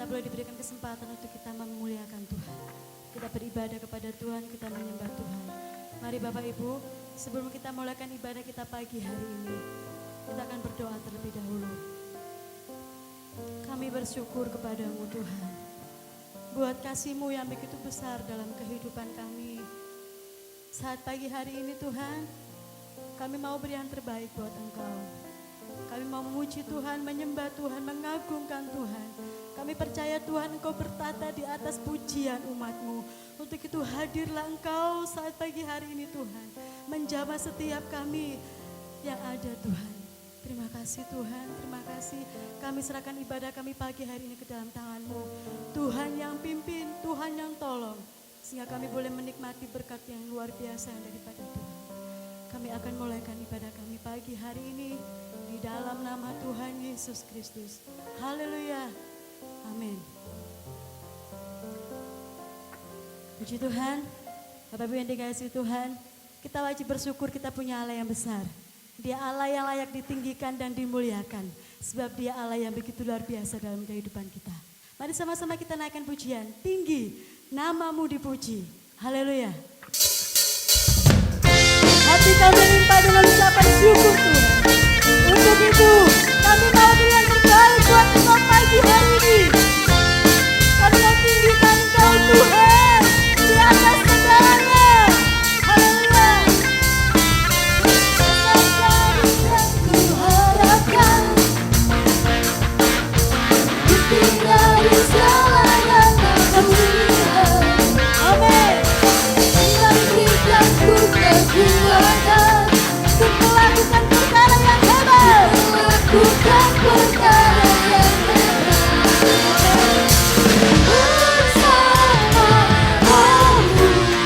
kita boleh diberikan kesempatan untuk kita memuliakan Tuhan. Kita beribadah kepada Tuhan, kita menyembah Tuhan. Mari Bapak Ibu, sebelum kita mulakan ibadah kita pagi hari ini, kita akan berdoa terlebih dahulu. Kami bersyukur kepadamu Tuhan, buat kasih-Mu yang begitu besar dalam kehidupan kami. Saat pagi hari ini Tuhan, kami mau beri yang terbaik buat Engkau. Kami mau memuji Tuhan, menyembah Tuhan, mengagungkan Tuhan. Kami percaya Tuhan Engkau bertata di atas pujian umat-Mu. Untuk itu hadirlah Engkau saat pagi hari ini Tuhan, menjamah setiap kami yang ada Tuhan. Terima kasih Tuhan, terima kasih. Kami serahkan ibadah kami pagi hari ini ke dalam tangan-Mu. Tuhan yang pimpin, Tuhan yang tolong. Sehingga kami boleh menikmati berkat yang luar biasa yang daripada Tuhan. Kami akan mulaikan ibadah kami pagi hari ini di dalam nama Tuhan Yesus Kristus. Haleluya. Amin. Puji Tuhan. Bapak Ibu yang dikasihi Tuhan, kita wajib bersyukur kita punya Allah yang besar. Dia Allah yang layak ditinggikan dan dimuliakan. Sebab Dia Allah yang begitu luar biasa dalam kehidupan kita. Mari sama-sama kita naikkan pujian. Tinggi, nama-Mu dipuji. Haleluya. Hati kami limpah dengan ucapan syukur Tuhan. Untuk itu kami mau beri yang terbaik buat Engkau pagi hari ini. Kami mau tinggikan Engkau Tuhan di atas segalanya. Haleluya. Ku harapkan bukti dari segala yang Kau lihat. Amin. Engkau berikan ku kekuatan Untuk melakukan perkara yang hebat. melakukan perkara yang hebat bersama-Mu.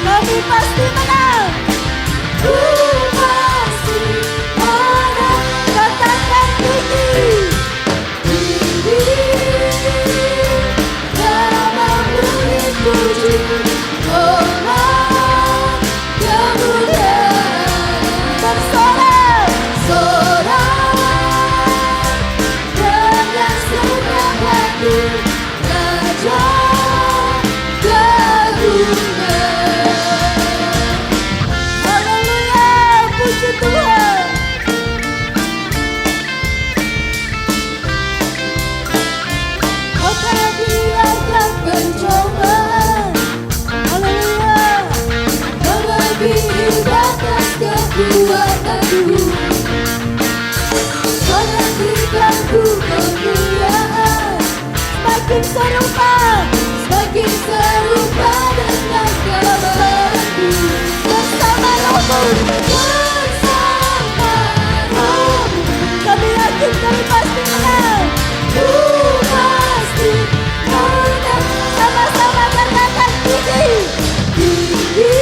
Kami pasti menang. Ku pasti menang. Katakan tinggi. Tinggi nama-Mu dipuji, Allah kemuliaan. Bersorak. Sorak dengan senang hati, Raja keagungan. Haleluya. Puji Tuhan. Kau tak biarkan pencobaan Haleluya. melebihi batas kekuatanku. Kau berikan ku kemuliaan, Semakin serupa. semakin serupa dengan gambarku. Bersama Roh-Mu. Bersama Roh-Mu, Kami yakin kami pasti menang. ku pasti menang. Sama-sama katakan tinggi. Tinggi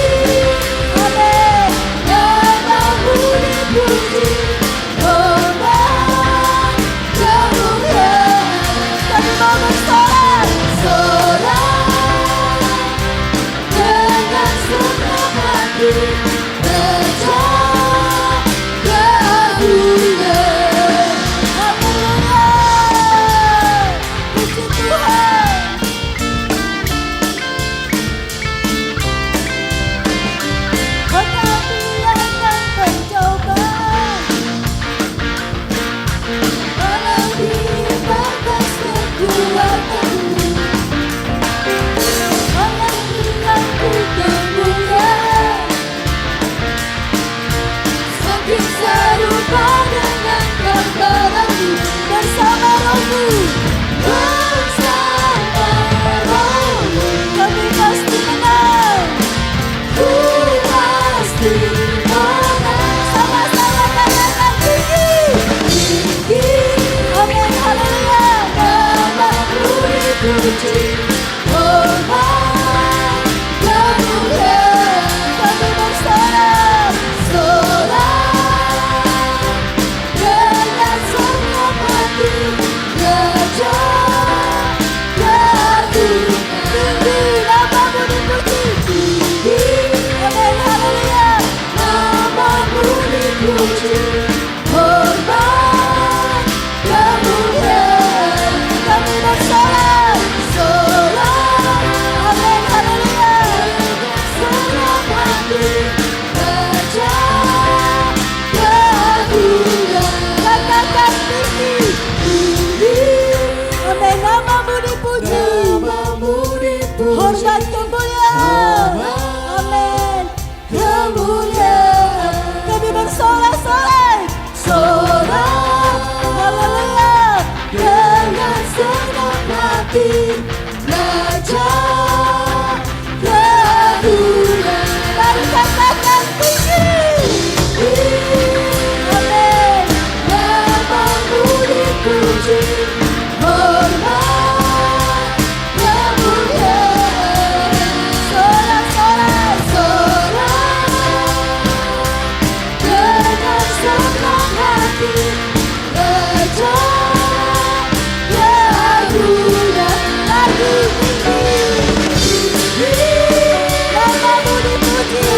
Amin. nama-Mu dipuji, Allah kemuliaan. Kami mau bersorak. Sorak dengan senang hati, Raja keagungan. Haleluya. Puji Tuhan. Kau tak biarkan pencobaan Melebihi batas kekuatanku. Kau berikan ku kemuliaan, semakin serupa dengan gambaranmu. bersama Roh-Mu. Bersama Roh-Mu, Kami pasti menang. ku pasti menang. Sama-sama katakan tinggi. Tinggi Amin. Haleluya. nama-Mu dipuji, Allah kemuliaan. Kami bersorak. Sorak dengan senang hati, Raja keagungan. Tinggi nama-Mu dipuji. Tinggi Amin. Haleluya. nama-Mu dipuji, hormat kemuliaan. Kami bersorak. hormat kemuliaan. Amin. Kemuliaan. Kami bersorak-sorai. Sorak, Haleluya. dengan senang hati belajar keagungan. Mari katakan tinggi. Amin. Namamu dipuji, hormat kemuliaan. Sorak-sorai. Sorak, dengan senang hati belajar keagungan. Lagi tinggi. Namamu dipuji.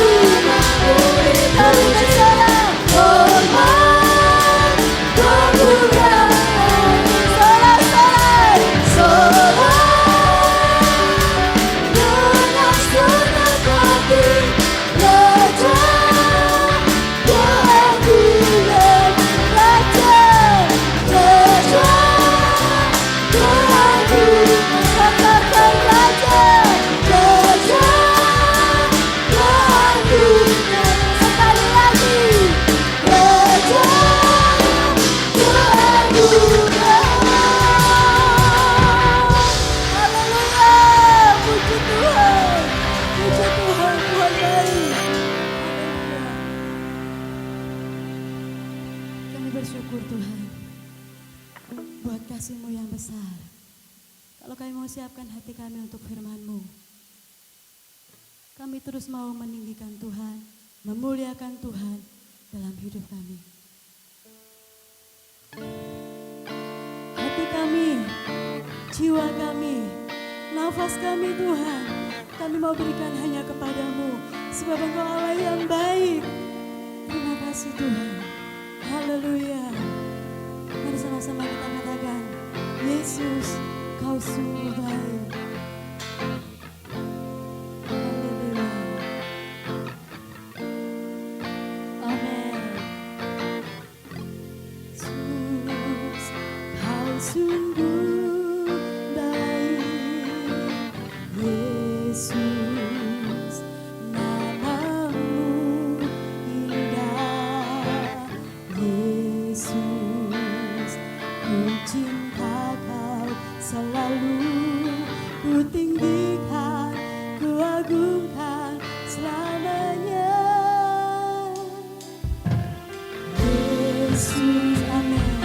Kami bersorak. Hormat kemuliaan. Sorak-sorai. Sorak, dengan senang hati belajar keagungan. Belajar. Belajar keagungan. Katakan belajar. Belajar keagungan. Sekali lagi. Belajar keagungan. Haleluya. Puji Tuhan. Puji Tuhan. Tuhan baik. Haleluya. Kami bersyukur Tuhan buat kasih-Mu yang besar. Kalau kami mau siapkan hati kami untuk firman-Mu, kami terus mau meninggikan Tuhan, memuliakan Tuhan dalam hidup kami. Hati kami, jiwa kami, nafas kami Tuhan, kami mau berikan hanya kepadamu, sebab Engkau Allah yang baik. Terima kasih Tuhan. Haleluya. Mari sama-sama kita katakan, Yesus, Kau sungguh baik. Haleluya. Amin. Yesus, Kau sungguh baik. Yesus, namamu indah. Yesus, ku cinta Kau selalu, ku tinggikan, ku agungkan selamanya. Yesus, amin.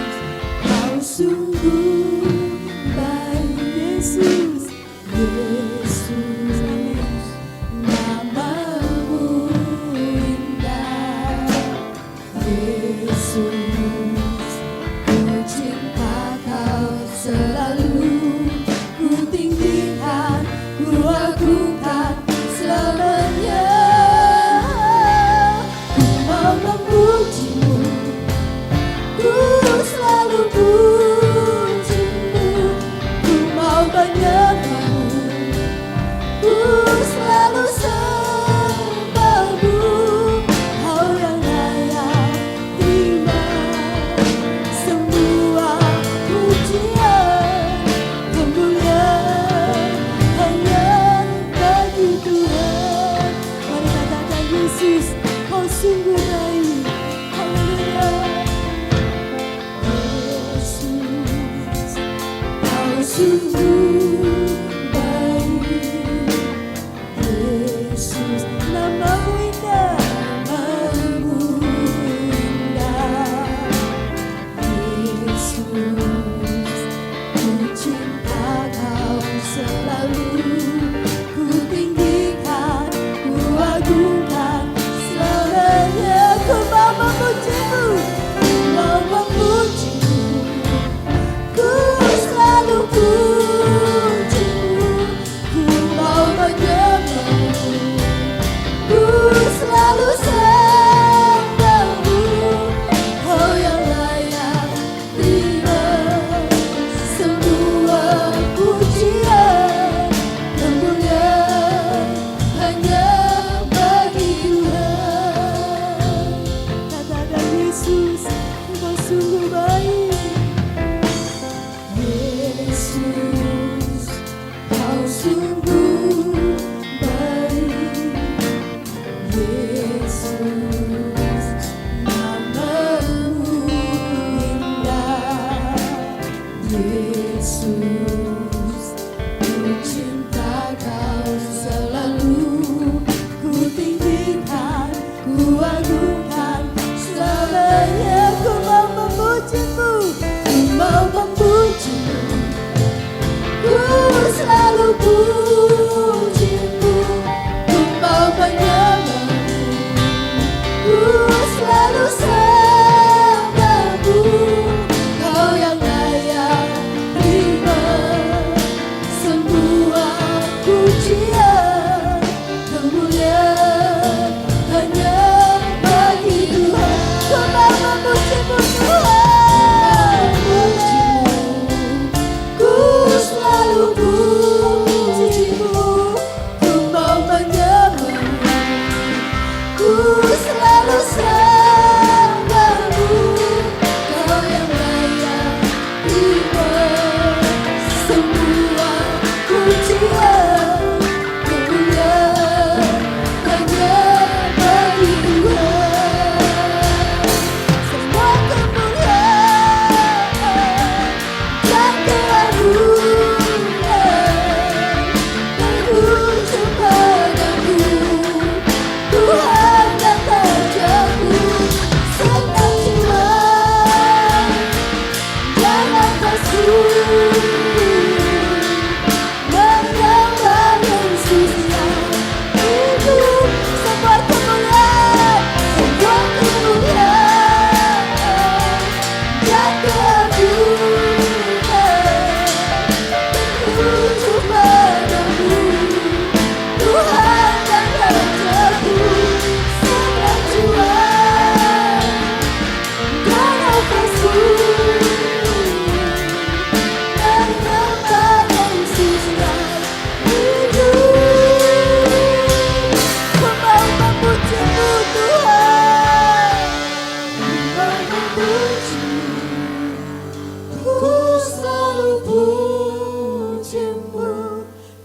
Kau sungguh baik, Yesus, Yesus, amin. namamu indah. Yesus, ku cinta Kau selalu, ku tinggikan, ku agungkan selamanya. Ku mau memujimu, ku selalu pujimu, ku mau menyembahmu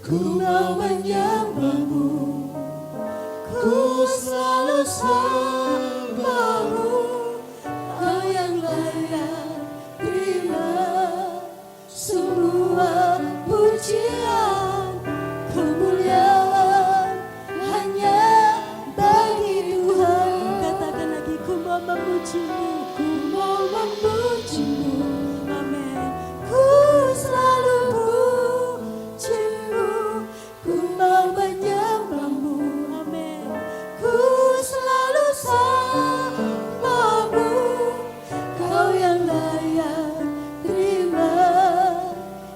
ku mau menyembahmu, ku selalu sembahmu. Kau yang layak terima semua pujian, kemuliaan hanya bagi Tuhan. Katakan lagi, ku mau memujimu. Ku mau memujimu, Amin. ku selalu pujimu, ku mau menyembahmu, Amin. ku selalu sembahmu. Kau yang layak terima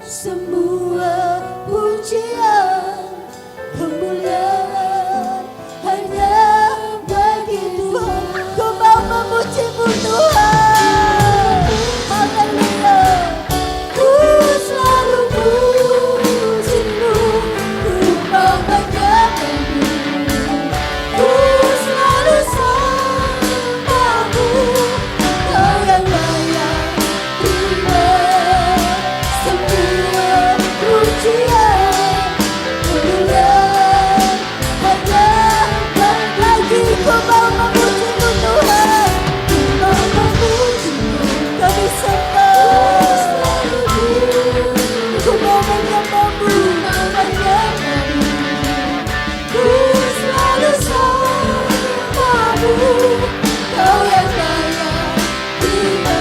semua pujian, kemuliaan hanya bagi Tuhan. Ku mau memujimu Tuhan, haleluya. Ku selalu pujimu, ku mau menyembahmu, ku selalu sembahmu. Kau yang layak terima semua pujian, kemuliaan hanya bagi. Ku mau memujimu Tuhan, ku mau memujimu, kami sembah selalu. Ku mau menyembahmu, ku selalu sembahmu. Kau yang layak terima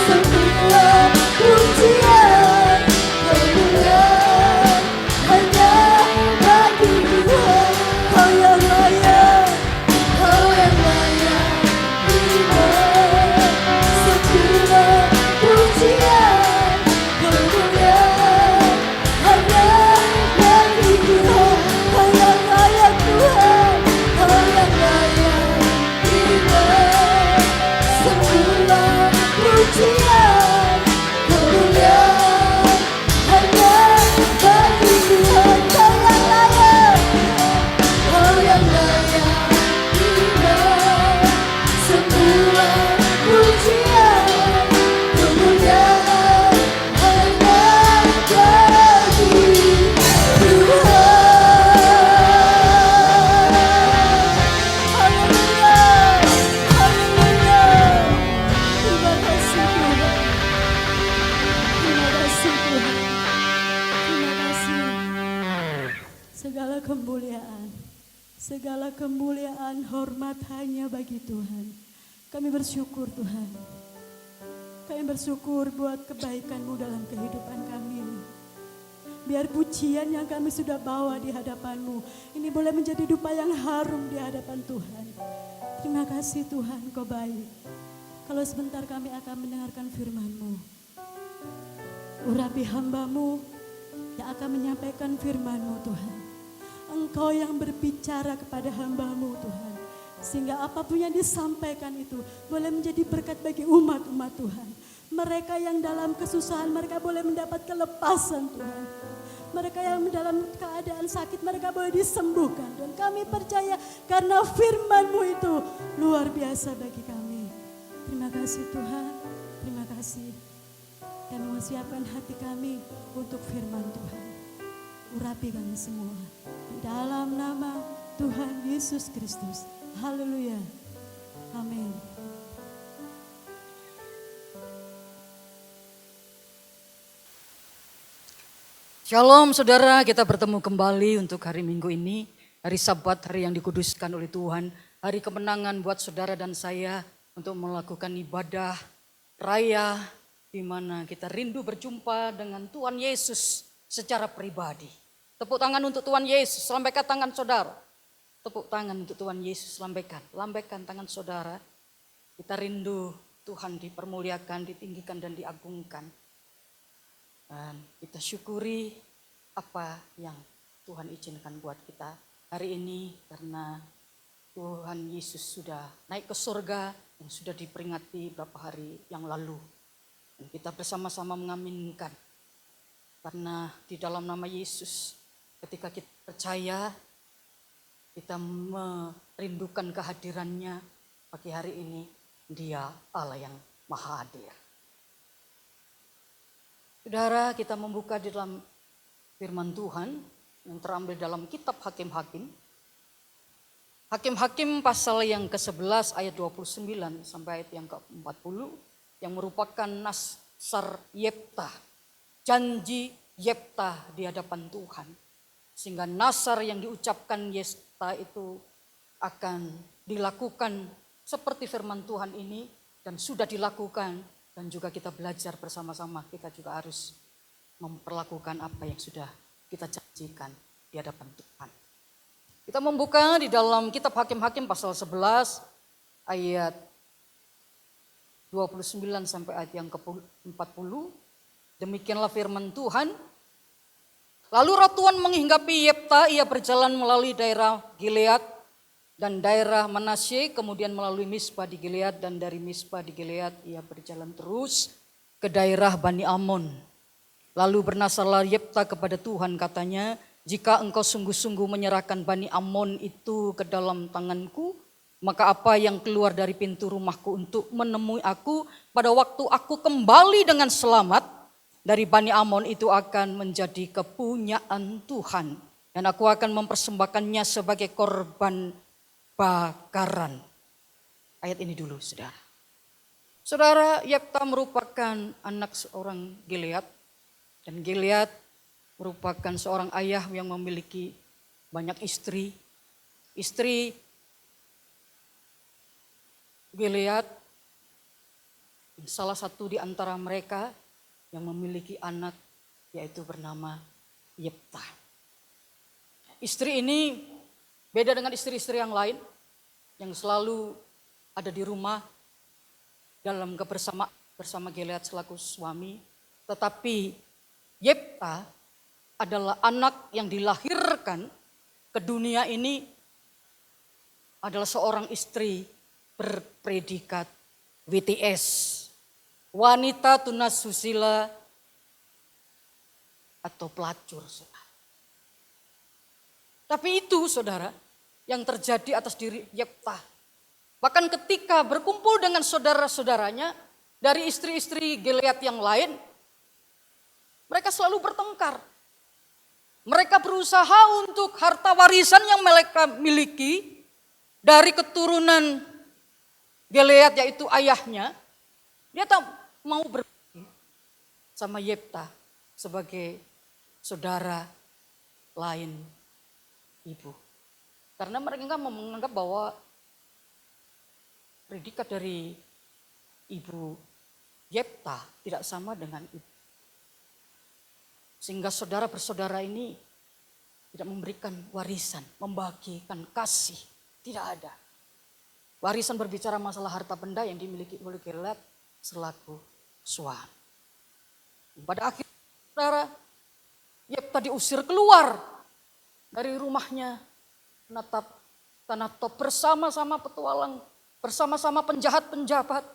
semua pujian, kemuliaan hanya bagi Tuhan. Kau yang layak, kau yang layak terima semua pujian, kemuliaan hanya bagi Tuhan. Kau yang layak Tuhan, kau yang layak terima semua pujian, kemuliaan hanya bagi Tuhan. Kau yang layak, kau yang layak terima semua pujian, kemuliaan hanya bagi Tuhan. Haleluya, haleluya. Terima kasih Tuhan, terima kasih Tuhan, terima kasih. Segala kemuliaan, hormat hanya bagi Tuhan. Kami bersyukur Tuhan. Kami bersyukur buat kebaikan-Mu dalam kehidupan kami. Biar pujian yang kami sudah bawa di hadapan-Mu ini boleh menjadi dupa yang harum di hadapan Tuhan. Terima kasih Tuhan, Kau baik. Kalau sebentar kami akan mendengarkan firman-Mu. Urapi hamba-Mu yang akan menyampaikan firman-Mu Tuhan. Engkau yang berbicara kepada hamba-Mu Tuhan. Sehingga apapun yang disampaikan itu boleh menjadi berkat bagi umat-umat Tuhan. Mereka yang dalam kesusahan mereka boleh mendapat kelepasan Tuhan. Mereka yang dalam keadaan sakit mereka boleh disembuhkan. Dan kami percaya karena firman-Mu itu luar biasa bagi kami. Terima kasih Tuhan, terima kasih. Kami mempersiapkan hati kami untuk firman Tuhan. Urapi kami semua. Di dalam nama Tuhan Yesus Kristus. Haleluya. Amin. Shalom saudara, kita bertemu kembali untuk hari Minggu ini. Hari Sabat, hari yang dikuduskan oleh Tuhan. Hari kemenangan buat saudara dan saya untuk melakukan ibadah raya di mana kita rindu berjumpa dengan Tuhan Yesus secara pribadi. Tepuk tangan untuk Tuhan Yesus, lambaikan tangan saudara. Tepuk tangan untuk Tuhan Yesus, lambaikan tangan saudara. Kita rindu Tuhan dipermuliakan, ditinggikan dan diagungkan. Dan kita syukuri apa yang Tuhan izinkan buat kita hari ini karena Tuhan Yesus sudah naik ke surga yang sudah diperingati beberapa hari yang lalu. Dan kita bersama-sama mengaminkan karena di dalam nama Yesus ketika kita percaya kita merindukan kehadirannya pagi hari ini. Dia Allah yang maha hadir. Saudara, kita membuka di firman Tuhan yang terambil dalam kitab Hakim-Hakim. Hakim-Hakim pasal yang ke-11 ayat 29 sampai ayat yang ke-40 yang merupakan nasar Yeftah, janji Yeftah di hadapan Tuhan. Sehingga nasar yang diucapkan Yeftah itu akan dilakukan seperti firman Tuhan ini dan sudah dilakukan, dan juga kita belajar bersama-sama, kita juga harus memperlakukan apa yang sudah kita janjikan di hadapan Tuhan. Kita membuka di dalam kitab Hakim-Hakim pasal 11 ayat 29 sampai ayat yang ke-40. Demikianlah firman Tuhan. Lalu ratuan menghinggapi Yeftah, ia berjalan melalui daerah Gilead dan daerah Manasye, kemudian melalui Mispa di Gilead, dan dari Mispa di Gilead ia berjalan terus ke daerah Bani Amon. Lalu bernasarlah Yeftah kepada Tuhan, katanya, jika engkau sungguh-sungguh menyerahkan Bani Amon itu ke dalam tanganku, maka apa yang keluar dari pintu rumahku untuk menemui aku pada waktu aku kembali dengan selamat dari Bani Amon itu akan menjadi kepunyaan Tuhan. Dan aku akan mempersembahkannya sebagai korban bakaran. Ayat ini dulu, saudara. Saudara, Yeftah merupakan anak seorang Gilead. Dan Gilead merupakan seorang ayah yang memiliki banyak istri. Istri Gilead, salah satu di antara mereka yang memiliki anak yaitu bernama Yeftah. Istri ini beda dengan istri-istri yang lain yang selalu ada di rumah dalam kebersamaan bersama Gilead selaku suami. Tetapi Yeftah adalah anak yang dilahirkan ke dunia ini adalah seorang istri berpredikat WTS, wanita tunas susila atau pelacur. Tapi itu, saudara, yang terjadi atas diri Yeftah. Bahkan ketika berkumpul dengan saudara-saudaranya dari istri-istri Gilead yang lain, mereka selalu bertengkar. Mereka berusaha untuk harta warisan yang mereka miliki dari keturunan Gilead, yaitu ayahnya. Dia tak mau berbagi sama Yeftah sebagai saudara lain ibu. Karena mereka menganggap bahwa predikat dari ibu Yeftah tidak sama dengan ibu. Sehingga saudara bersaudara ini tidak memberikan warisan, membagikan kasih. Tidak ada. Warisan berbicara masalah harta benda yang dimiliki oleh Gilead selaku suami. Pada akhirnya saudara, Yeftah diusir keluar dari rumahnya, menatap tanah Tob bersama-sama petualang, bersama-sama penjahat-penjahat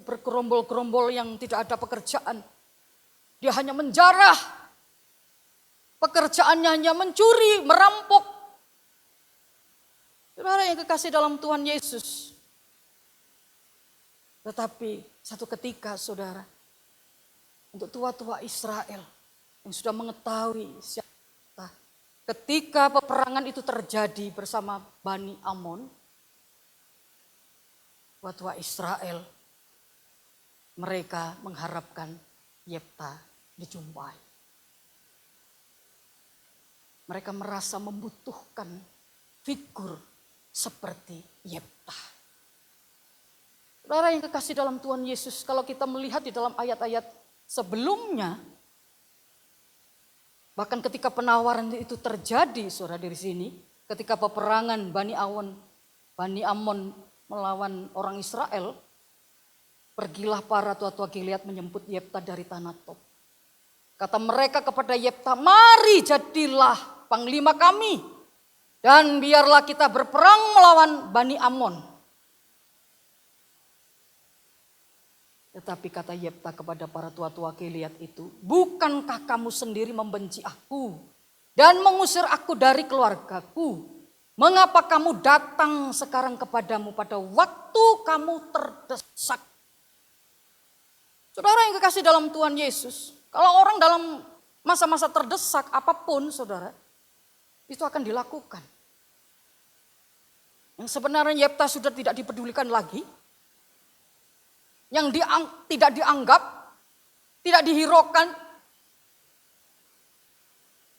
bergerombol-gerombol yang tidak ada pekerjaan. Dia hanya menjarah, pekerjaannya hanya mencuri, merampok. Saudara yang kekasih dalam Tuhan Yesus. Tetapi satu ketika, saudara, untuk tua-tua Israel yang sudah mengetahui siapa, ketika peperangan itu terjadi bersama Bani Amon, tua-tua Israel, mereka mengharapkan Yeftah dijumpai. Mereka merasa membutuhkan figur seperti Yeftah. Saudara yang kekasih dalam Tuhan Yesus, kalau kita melihat di dalam ayat-ayat sebelumnya, bahkan ketika penawaran itu terjadi, saudara, dari sini, ketika peperangan Bani Amon melawan orang Israel, pergilah para tua-tua Gilead menjemput Yeftah dari tanah Tob. Kata mereka kepada Yeftah, mari jadilah panglima kami dan biarlah kita berperang melawan Bani Amon. Tetapi kata Yeftah kepada para tua-tua Gilead itu, bukankah kamu sendiri membenci aku dan mengusir aku dari keluargaku? Mengapa kamu datang sekarang kepadamu pada waktu kamu terdesak? Saudara yang kekasih dalam Tuhan Yesus, kalau orang dalam masa-masa terdesak apapun saudara, itu akan dilakukan. Yang sebenarnya Yefta sudah tidak dipedulikan lagi, yang tidak dianggap, tidak dihiraukan.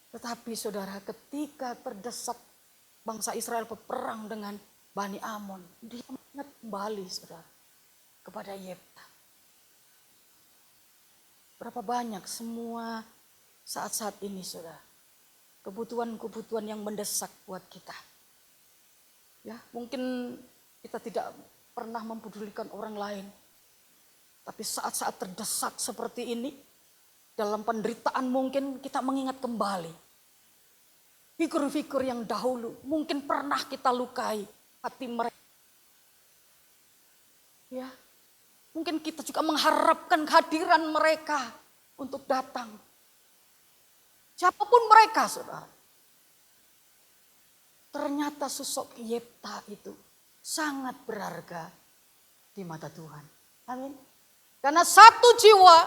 Tetapi saudara, ketika terdesak bangsa Israel berperang dengan Bani Amon, dia ingat kembali saudara kepada Yefta. Berapa banyak semua saat-saat ini saudara, kebutuhan-kebutuhan yang mendesak buat kita. Ya, mungkin kita tidak pernah mempedulikan orang lain. Tapi saat-saat terdesak seperti ini, dalam penderitaan mungkin kita mengingat kembali figur-figur yang dahulu mungkin pernah kita lukai hati mereka. Ya, mungkin kita juga mengharapkan kehadiran mereka untuk datang. Siapapun mereka, saudara. Ternyata sosok Yefta itu sangat berharga di mata Tuhan. Amin. Karena satu jiwa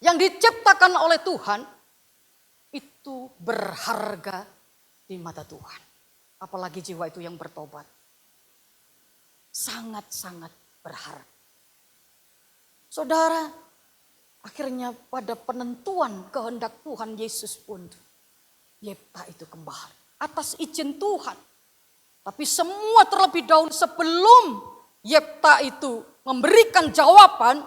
yang diciptakan oleh Tuhan itu berharga di mata Tuhan. Apalagi jiwa itu yang bertobat. Sangat-sangat berharga. Saudara, akhirnya pada penentuan kehendak Tuhan Yesus pun Yefta itu kembali. Atas izin Tuhan. Tapi semua terlebih dahulu sebelum Yefta itu memberikan jawaban,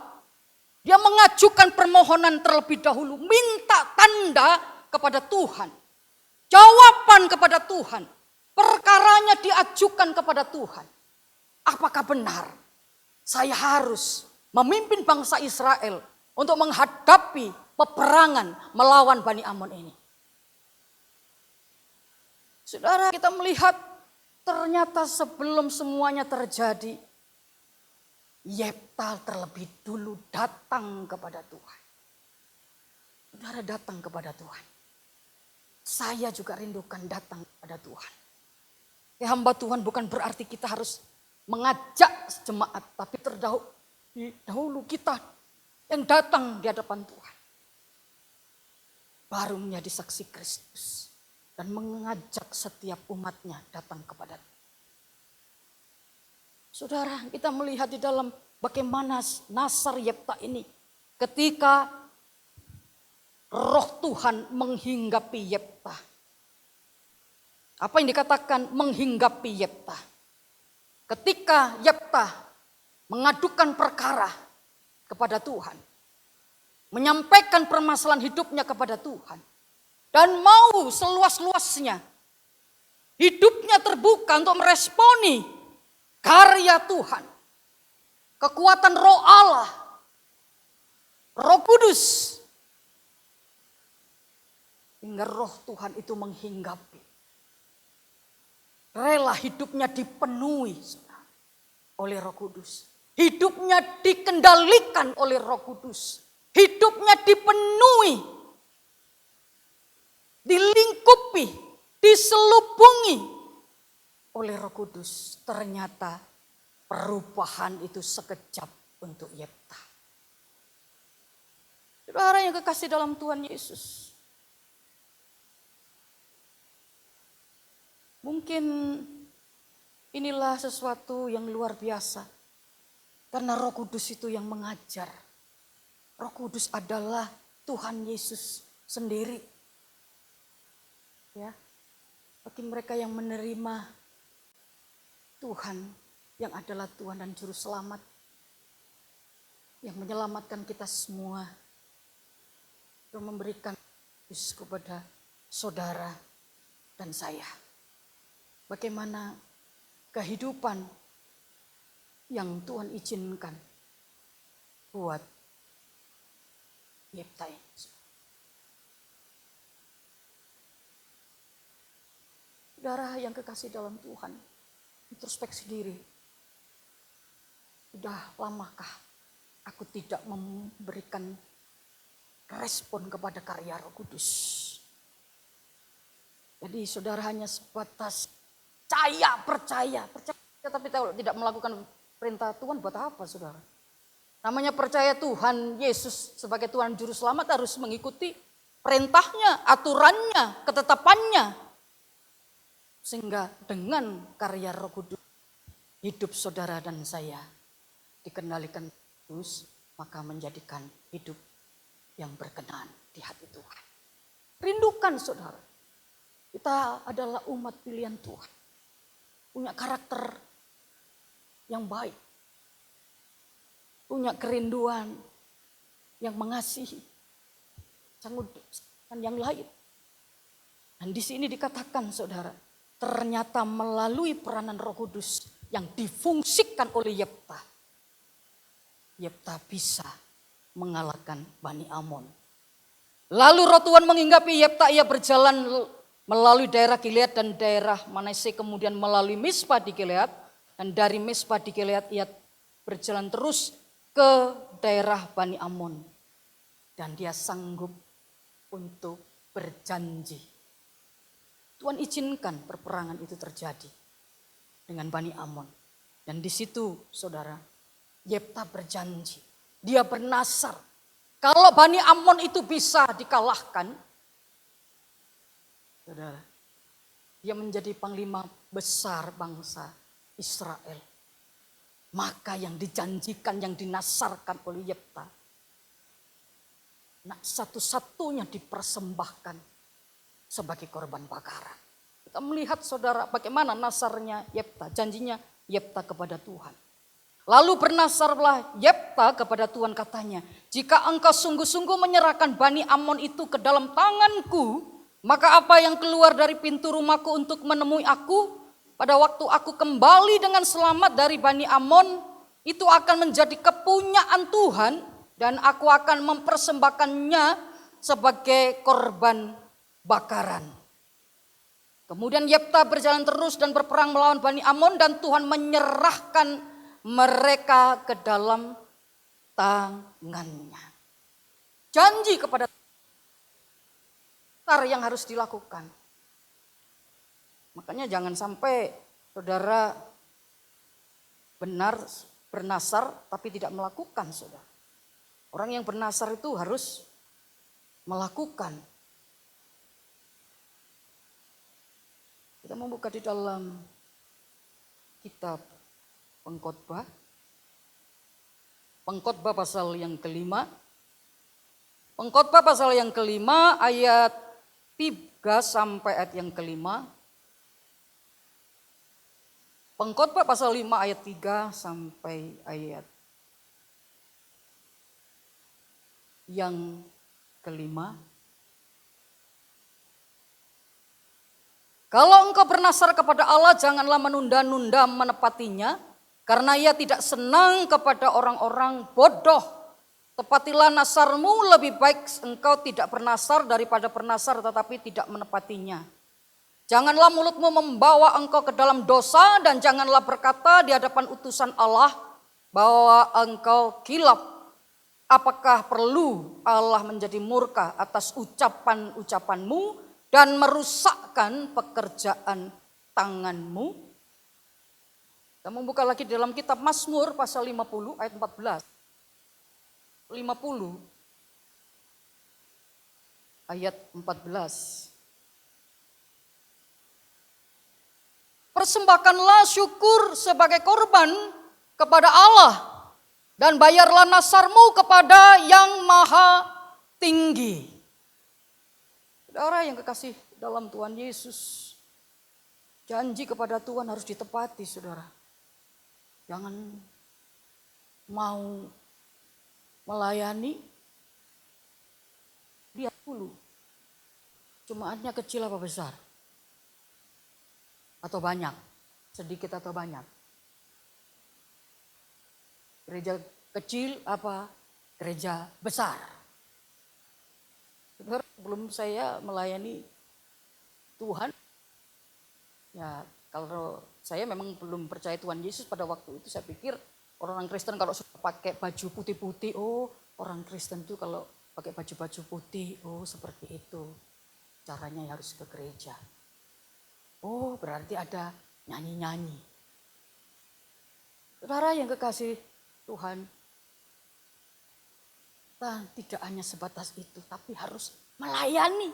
dia mengajukan permohonan terlebih dahulu, minta tanda kepada Tuhan, jawaban kepada Tuhan, perkaranya diajukan kepada Tuhan. Apakah benar saya harus memimpin bangsa Israel untuk menghadapi peperangan melawan Bani Amon ini? Saudara, kita melihat ternyata sebelum semuanya terjadi, Yefta terlebih dulu datang kepada Tuhan. Saudara, datang kepada Tuhan. Saya juga rindukan datang kepada Tuhan. Hamba Tuhan bukan berarti kita harus mengajak jemaat, tapi terdahulu kita yang datang di hadapan Tuhan. Baru menjadi saksi Kristus dan mengajak setiap umatnya datang kepada Tuhan. Saudara, kita melihat di dalam bagaimana nasar Yefta ini ketika Roh Tuhan menghinggapi Yefta. Apa yang dikatakan menghinggapi Yefta? Ketika Yefta mengadukan perkara kepada Tuhan, menyampaikan permasalahan hidupnya kepada Tuhan, dan mau seluas-luasnya hidupnya terbuka untuk meresponi karya Tuhan, kekuatan Roh Allah, Roh Kudus, hingga Roh Tuhan itu menghinggapi. Rela hidupnya dipenuhi oleh Roh Kudus. Hidupnya dikendalikan oleh Roh Kudus. Hidupnya dipenuhi, dilingkupi, diselubungi oleh Roh Kudus. Ternyata perubahan itu sekejap untuk Yefta. Saudara yang kekasih dalam Tuhan Yesus, mungkin inilah sesuatu yang luar biasa. Karena Roh Kudus itu yang mengajar. Roh Kudus adalah Tuhan Yesus sendiri. Ya, bagi mereka yang menerima Tuhan yang adalah Tuhan dan Juru Selamat, yang menyelamatkan kita semua, yang memberikan Yesus kepada saudara dan saya. Bagaimana kehidupan yang Tuhan izinkan buat Yefta ini. Saudara yang kekasih dalam Tuhan, introspeksi diri. Sudah lamakah aku tidak memberikan respon kepada karya Roh Kudus? Jadi saudara hanya sebatas percaya, tapi tidak melakukan perintah Tuhan buat apa, saudara? Namanya percaya Tuhan Yesus sebagai Tuhan Juru Selamat harus mengikuti perintahnya, aturannya, ketetapannya. Sehingga dengan karya Roh Kudus, hidup saudara dan saya dikendalikan Kudus, maka menjadikan hidup yang berkenan di hati Tuhan. Rindukan saudara, kita adalah umat pilihan Tuhan. Punya karakter yang baik. Punya kerinduan yang mengasihi. Sanggup yang lain. Dan di sini dikatakan saudara, ternyata melalui peranan Roh Kudus yang difungsikan oleh Yefta, Yefta bisa mengalahkan Bani Amon. Lalu Roh Tuhan menghinggapi Yefta, ia berjalan melalui daerah Gilead dan daerah Manase, kemudian melalui Mispa di Gilead, dan dari Mispa di Gilead ia berjalan terus ke daerah Bani Amon. Dan dia sanggup untuk berjanji. Tuhan izinkan perperangan itu terjadi dengan Bani Amon. Dan di situ saudara, Yefta berjanji. Dia bernasar. Kalau Bani Amon itu bisa dikalahkan, saudara, dia menjadi panglima besar bangsa Israel. Maka yang dijanjikan, yang dinasarkan oleh Yefta, nah satu-satunya dipersembahkan sebagai korban bakaran. Kita melihat saudara bagaimana nasarnya Yefta, janjinya Yefta kepada Tuhan. Lalu bernasarlah Yefta kepada Tuhan, katanya, jika engkau sungguh-sungguh menyerahkan Bani Amon itu ke dalam tanganku, maka apa yang keluar dari pintu rumahku untuk menemui aku, pada waktu aku kembali dengan selamat dari Bani Amon, itu akan menjadi kepunyaan Tuhan, dan aku akan mempersembahkannya sebagai korban bakaran. Kemudian Yefta berjalan terus dan berperang melawan Bani Amon, dan Tuhan menyerahkan mereka ke dalam tangannya. Janji kepada Tuhan yang harus dilakukan. Makanya jangan sampai saudara benar bernasar tapi tidak melakukan, saudara. Orang yang bernasar itu harus melakukan. Kita membuka di dalam kitab Pengkhotbah. Pengkhotbah pasal yang kelima. Pengkhotbah pasal yang kelima ayat 3 sampai ayat yang kelima. Pengkhotbah pasal 5 ayat 3 sampai ayat yang kelima. Kalau engkau bernasar kepada Allah, janganlah menunda-nunda menepatinya, karena ia tidak senang kepada orang-orang bodoh. Tepatilah nasarmu, lebih baik engkau tidak bernasar daripada bernasar tetapi tidak menepatinya. Janganlah mulutmu membawa engkau ke dalam dosa, dan janganlah berkata di hadapan utusan Allah bahwa engkau kilap. Apakah perlu Allah menjadi murka atas ucapan-ucapanmu dan merusakkan pekerjaan tanganmu? Kita membuka lagi dalam kitab Mazmur pasal 50 ayat 14. 50 ayat 14. Persembahkanlah syukur sebagai korban kepada Allah, dan bayarlah nasarmu kepada Yang Maha Tinggi. Saudara yang kekasih dalam Tuhan Yesus, janji kepada Tuhan harus ditepati, saudara. Jangan mau melayani, lihat dulu jemaatnya kecil apa besar, atau banyak, sedikit atau banyak. Gereja kecil apa gereja besar. Saudara, sebelum saya melayani Tuhan, ya kalau saya memang belum percaya Tuhan Yesus pada waktu itu, saya pikir orang Kristen kalau sudah pakai baju putih-putih, oh orang Kristen itu kalau pakai baju-baju putih, oh seperti itu caranya harus ke gereja. Oh berarti ada nyanyi-nyanyi. Saudara yang kekasih Tuhan, kita tidak hanya sebatas itu, tapi harus melayani.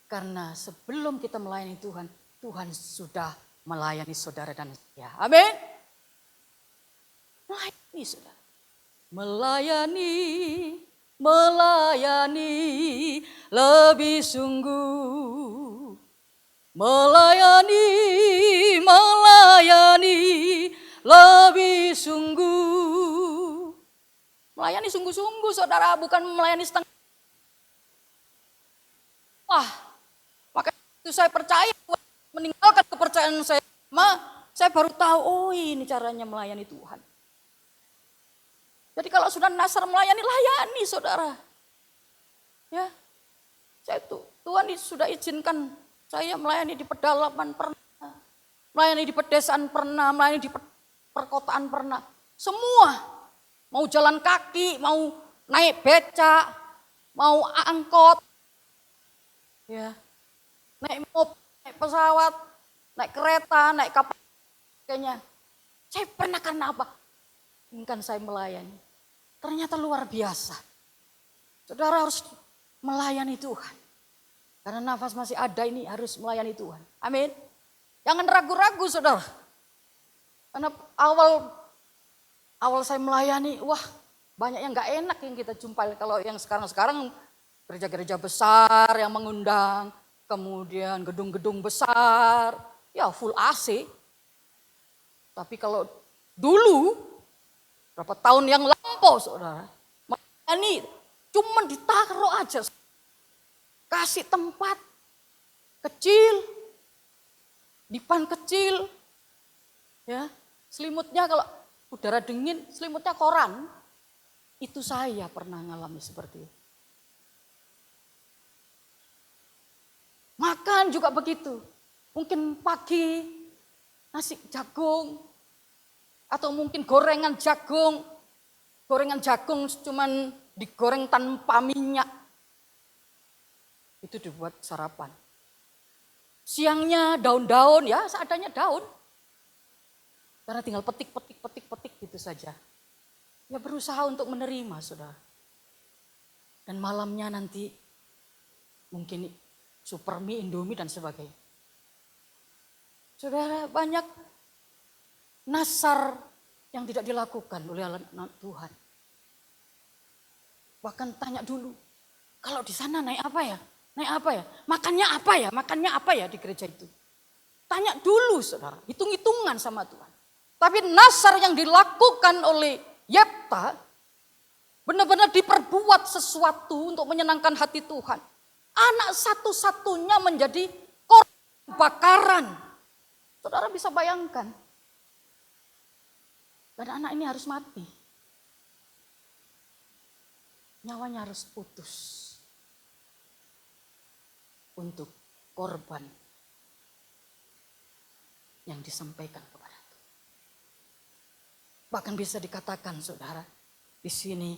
Karena sebelum kita melayani Tuhan, Tuhan sudah melayani saudara dan saya. Amin. Melayani saudara. Melayani, melayani lebih sungguh. Melayani, melayani lebih sungguh. Melayani sungguh-sungguh saudara, bukan melayani setengah. Wah, maka itu saya percaya, meninggalkan kepercayaan saya. Saya baru tahu, oh ini caranya melayani Tuhan. Jadi kalau sudah Nasar melayani, layani saudara. Ya, Tuhan sudah izinkan saya melayani di pedalaman pernah, melayani di pedesaan pernah, melayani di perkotaan pernah. Semua, mau jalan kaki, mau naik becak, mau angkot, ya, naik mobil, naik pesawat, naik kereta, naik kapal, kayaknya. Saya pernah karena apa? Inginkan saya melayani. Ternyata luar biasa. Saudara harus melayani Tuhan. Karena nafas masih ada ini harus melayani Tuhan. Amin. Jangan ragu-ragu saudara. Karena awal saya melayani, wah banyak yang gak enak yang kita jumpai. Kalau yang sekarang gereja-gereja besar yang mengundang. Kemudian gedung-gedung besar, ya full AC. Tapi kalau dulu, berapa tahun yang lampau saudara, melayani cuma ditaruh aja. Kasih tempat kecil, dipan kecil, ya selimutnya kalau udara dingin, selimutnya koran. Itu saya pernah ngalami seperti itu. Makan juga begitu, mungkin pagi nasi jagung, atau mungkin gorengan jagung cuman digoreng tanpa minyak. Itu dibuat sarapan. Siangnya daun-daun, ya seadanya daun. Karena tinggal petik gitu saja. Ya berusaha untuk menerima saudara. Dan malamnya nanti mungkin super mie, indomie dan sebagainya. Saudara, banyak Nasar yang tidak dilakukan oleh anak Tuhan. Bahkan tanya dulu, kalau di sana naik apa ya? Naik apa ya? Makannya apa ya? Makannya apa ya di gereja itu? Tanya dulu saudara, hitung-hitungan sama Tuhan. Tapi Nasar yang dilakukan oleh Yefta benar-benar diperbuat sesuatu untuk menyenangkan hati Tuhan. Anak satu-satunya menjadi korban bakaran. Saudara bisa bayangkan. Dan anak ini harus mati. Nyawanya harus putus. Untuk korban yang disampaikan kepada Tuhan. Bahkan bisa dikatakan saudara, di sini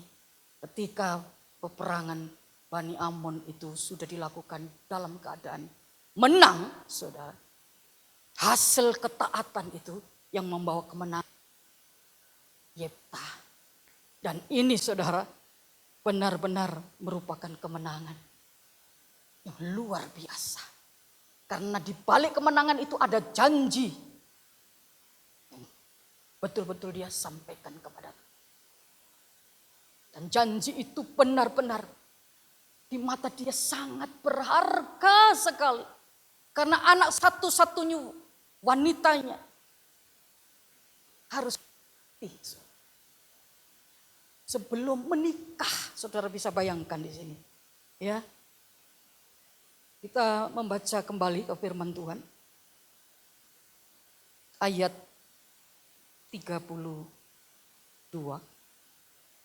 ketika peperangan Bani Amon itu sudah dilakukan dalam keadaan menang, saudara. Hasil ketaatan itu yang membawa kemenangan. Yefta. Dan ini saudara benar-benar merupakan kemenangan yang luar biasa. Karena di balik kemenangan itu ada janji yang betul-betul dia sampaikan kepada Tuhan. Dan janji itu benar-benar di mata dia sangat berharga sekali. Karena anak satu-satunya wanitanya harus mati. Sebelum menikah, saudara bisa bayangkan di sini. Ya. Kita membaca kembali ke firman Tuhan. Ayat 32.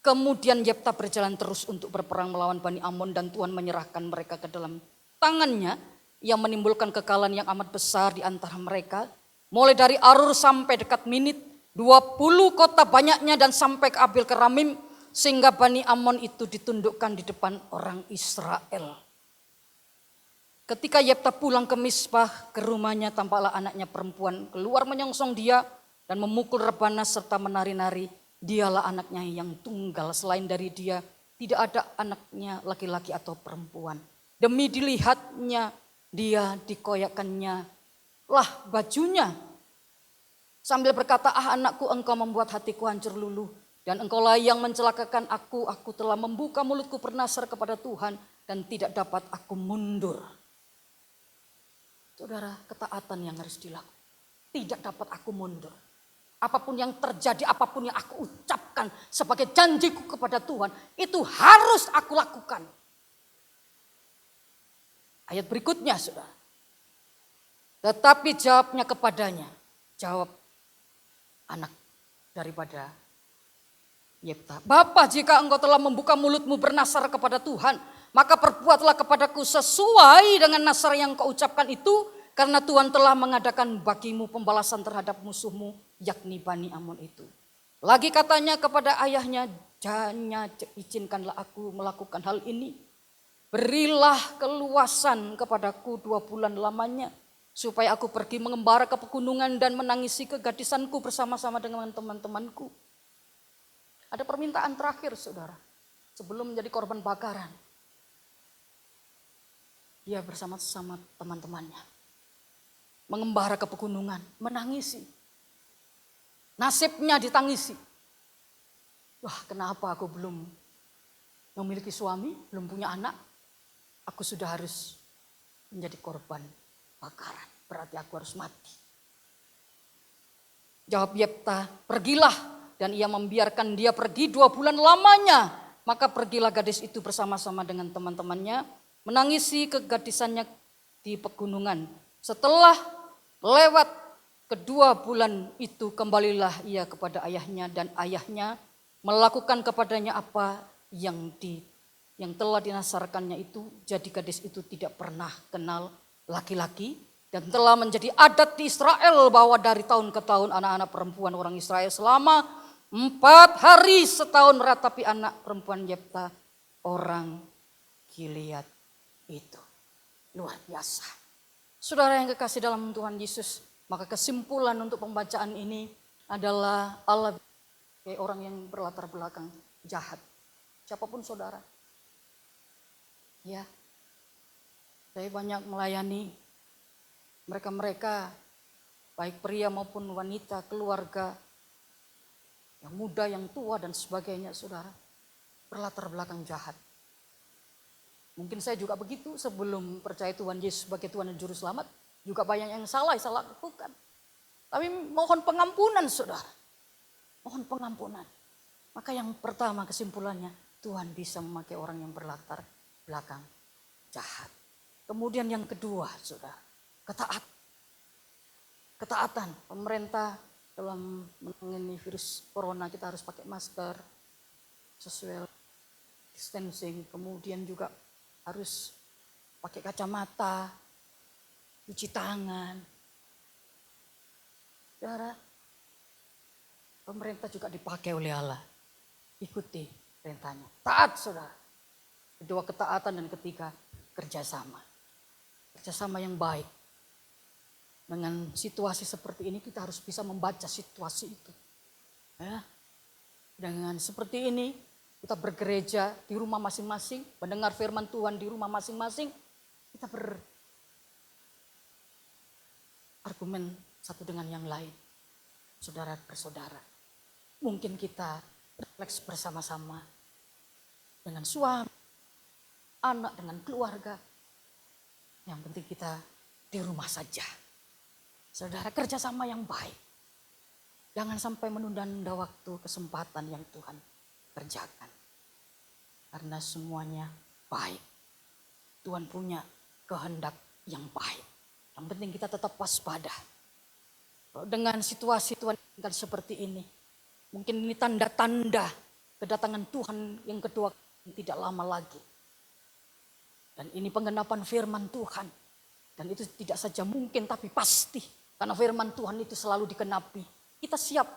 Kemudian Yefta berjalan terus untuk berperang melawan Bani Amon dan Tuhan menyerahkan mereka ke dalam tangannya yang menimbulkan kekalahan yang amat besar di antara mereka. Mulai dari Arur sampai dekat Minit, 20 kota banyaknya dan sampai ke Abel Keramim, sehingga Bani Amon itu ditundukkan di depan orang Israel. Ketika Yefta pulang ke Mispah, ke rumahnya tampaklah anaknya perempuan keluar menyongsong dia dan memukul rebana serta menari-nari. Dialah anaknya yang tunggal, selain dari dia tidak ada anaknya laki-laki atau perempuan. Demi dilihatnya dia dikoyakkannya lah bajunya. Sambil berkata, anakku, engkau membuat hatiku hancur luluh. Dan engkaulah yang mencelakakan aku telah membuka mulutku bernasar kepada Tuhan dan tidak dapat aku mundur. Saudara, ketaatan yang harus dilakukan. Tidak dapat aku mundur. Apapun yang terjadi, apapun yang aku ucapkan sebagai janjiku kepada Tuhan, itu harus aku lakukan. Ayat berikutnya, saudara. Tetapi jawabnya kepadanya, jawab anak daripada Yefta, Bapa, jika engkau telah membuka mulutmu bernasar kepada Tuhan, maka perbuatlah kepadaku sesuai dengan nasar yang kau ucapkan itu, karena Tuhan telah mengadakan bagimu pembalasan terhadap musuhmu, yakni Bani Amon itu. Lagi katanya kepada ayahnya, jangan izinkanlah aku melakukan hal ini. Berilah keluasan kepadaku 2 bulan lamanya, supaya aku pergi mengembara ke pegunungan dan menangisi kegadisanku bersama-sama dengan teman-temanku. Ada permintaan terakhir, saudara, sebelum menjadi korban bakaran. Dia bersama-sama teman-temannya mengembara ke pegunungan, menangisi. Nasibnya ditangisi. Wah, kenapa aku belum memiliki suami, belum punya anak? Aku sudah harus menjadi korban bakaran. Berarti aku harus mati. Jawab Yefta, pergilah. Dan ia membiarkan dia pergi 2 bulan lamanya. Maka pergilah gadis itu bersama-sama dengan teman-temannya menangisi kegadisannya di pegunungan. Setelah lewat kedua bulan itu, kembalilah ia kepada ayahnya, dan ayahnya melakukan kepadanya apa yang telah dinasarkannya itu. Jadi gadis itu tidak pernah kenal laki-laki, dan telah menjadi adat di Israel bahwa dari tahun ke tahun anak-anak perempuan orang Israel selama 4 hari setahun meratapi anak perempuan Yefta orang Gilead itu. Luar biasa. Saudara yang kekasih dalam Tuhan Yesus, maka kesimpulan untuk pembacaan ini adalah Allah orang yang berlatar belakang jahat. Siapapun saudara. Ya. Saya banyak melayani mereka-mereka, baik pria maupun wanita, keluarga, yang muda, yang tua dan sebagainya, saudara, berlatar belakang jahat. Mungkin saya juga begitu sebelum percaya Tuhan Yesus sebagai Tuhan dan Juru Selamat, juga banyak yang salah lakukan. Tapi mohon pengampunan, saudara. Mohon pengampunan. Maka yang pertama kesimpulannya, Tuhan bisa memakai orang yang berlatar belakang jahat. Kemudian yang kedua, saudara, ketaatan. Pemerintah dalam menangani virus corona, kita harus pakai masker, social distancing, kemudian juga harus pakai kacamata, cuci tangan. Saudara, pemerintah juga dipakai oleh Allah. Ikuti perintahnya. Taat, saudara. Kedua, ketaatan, dan ketiga, kerjasama. Kerjasama yang baik. Dengan situasi seperti ini kita harus bisa membaca situasi itu. Ya. Dengan seperti ini kita bergereja di rumah masing-masing, mendengar firman Tuhan di rumah masing-masing, kita berargumen satu dengan yang lain. Saudara bersaudara. Mungkin kita refleks bersama-sama dengan suami, anak, dengan keluarga. Yang penting kita di rumah saja. Saudara, kerjasama yang baik. Jangan sampai menunda-nunda waktu, kesempatan yang Tuhan kerjakan. Karena semuanya baik. Tuhan punya kehendak yang baik. Yang penting kita tetap waspada. Dengan situasi Tuhan seperti ini, mungkin ini tanda-tanda kedatangan Tuhan yang kedua tidak lama lagi. Dan ini penggenapan firman Tuhan. Dan itu tidak saja mungkin tapi pasti. Karena firman Tuhan itu selalu dikenapi. Kita siap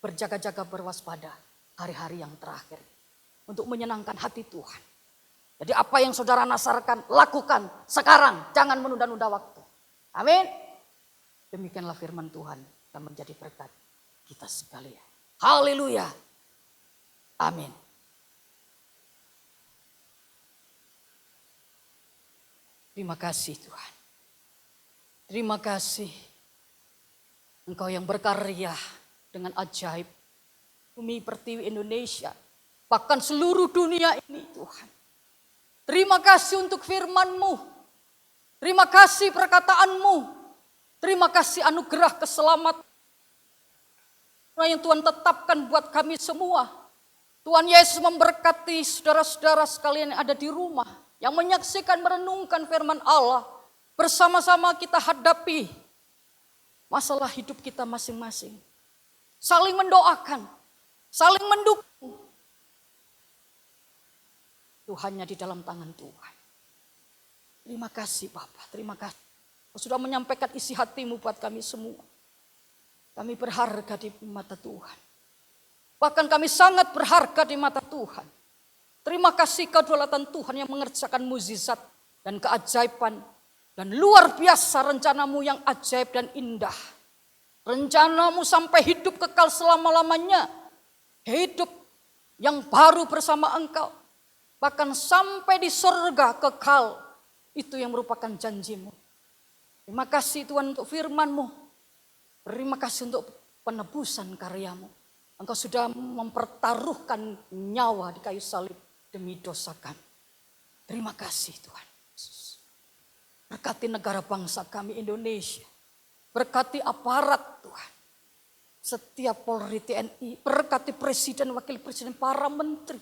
berjaga-jaga, berwaspada hari-hari yang terakhir. Untuk menyenangkan hati Tuhan. Jadi apa yang saudara nasarkan, lakukan sekarang. Jangan menunda-nunda waktu. Amin. Demikianlah firman Tuhan dan menjadi berkat kita sekalian. Haleluya. Amin. Terima kasih Tuhan. Terima kasih. Engkau yang berkarya dengan ajaib. Bumi Pertiwi Indonesia. Bahkan seluruh dunia ini Tuhan. Terima kasih untuk firman-Mu. Terima kasih perkataan-Mu. Terima kasih anugerah keselamatan yang Tuhan tetapkan buat kami semua. Tuhan Yesus memberkati saudara-saudara sekalian yang ada di rumah. Yang menyaksikan, merenungkan firman Allah. Bersama-sama kita hadapi masalah hidup kita masing-masing. Saling mendoakan. Saling mendukung. Tuhannya di dalam tangan Tuhan. Terima kasih Bapak, terima kasih. Kau sudah menyampaikan isi hati-Mu buat kami semua. Kami berharga di mata Tuhan. Bahkan kami sangat berharga di mata Tuhan. Terima kasih kedaulatan Tuhan yang mengerjakan mukjizat dan keajaiban. Dan luar biasa rencana-Mu yang ajaib dan indah. Rencana-Mu sampai hidup kekal selama-lamanya. Hidup yang baru bersama Engkau. Bahkan sampai di surga kekal. Itu yang merupakan janji-Mu. Terima kasih Tuhan untuk firman-Mu. Terima kasih untuk penebusan karya-Mu. Engkau sudah mempertaruhkan nyawa di kayu salib demi dosa kami. Terima kasih Tuhan Yesus. Berkati negara bangsa kami Indonesia. Berkati aparat Tuhan. Setiap Polri TNI. Berkati presiden, wakil presiden, para menteri.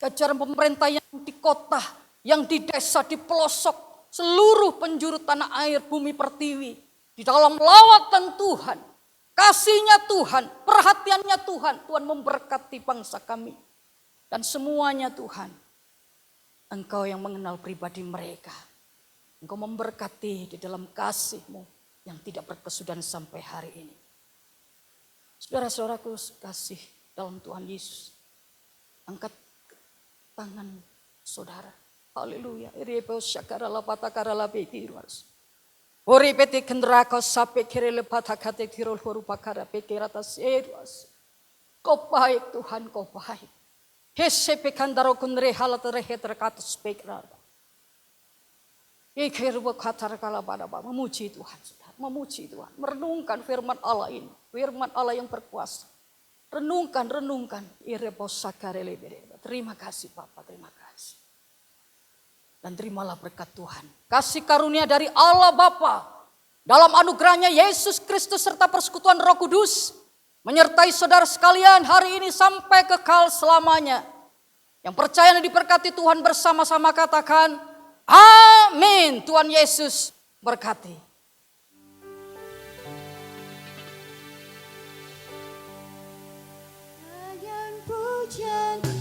Jajaran pemerintah yang di kota, yang di desa, di pelosok. Seluruh penjuru tanah air Bumi Pertiwi. Di dalam lawatan Tuhan, kasih-Nya Tuhan, perhatiannya Tuhan, Tuhan memberkati bangsa kami. Dan semuanya Tuhan, Engkau yang mengenal pribadi mereka. Engkau memberkati di dalam kasih-Mu yang tidak berkesudahan sampai hari ini. Saudara-saudaraku kasih dalam Tuhan Yesus. Angkat tangan saudara. Haleluya. Irebo syakara lapata karala bekiruas. Ori peti kendra kau sape kiri lepata kate tirol horu pakara pekir atas eruas. Kau baik Tuhan, Kau baik. Hese pekandaro kundre halat rehe terkatus pekrar. Ikir bakatar kalabada, memuji Tuhan, memuji Tuhan. Merenungkan firman Allah ini, firman Allah yang berkuasa. Renungkan. Irebo sakare lebere. Terima kasih Bapak, terima kasih. Dan terimalah berkat Tuhan. Kasih karunia dari Allah Bapa. Dalam anugerahnya Yesus Kristus serta persekutuan Roh Kudus. Menyertai saudara sekalian hari ini sampai kekal selamanya. Yang percaya dan diberkati Tuhan bersama-sama katakan. Amin. Tuhan Yesus berkati. Dengan pujian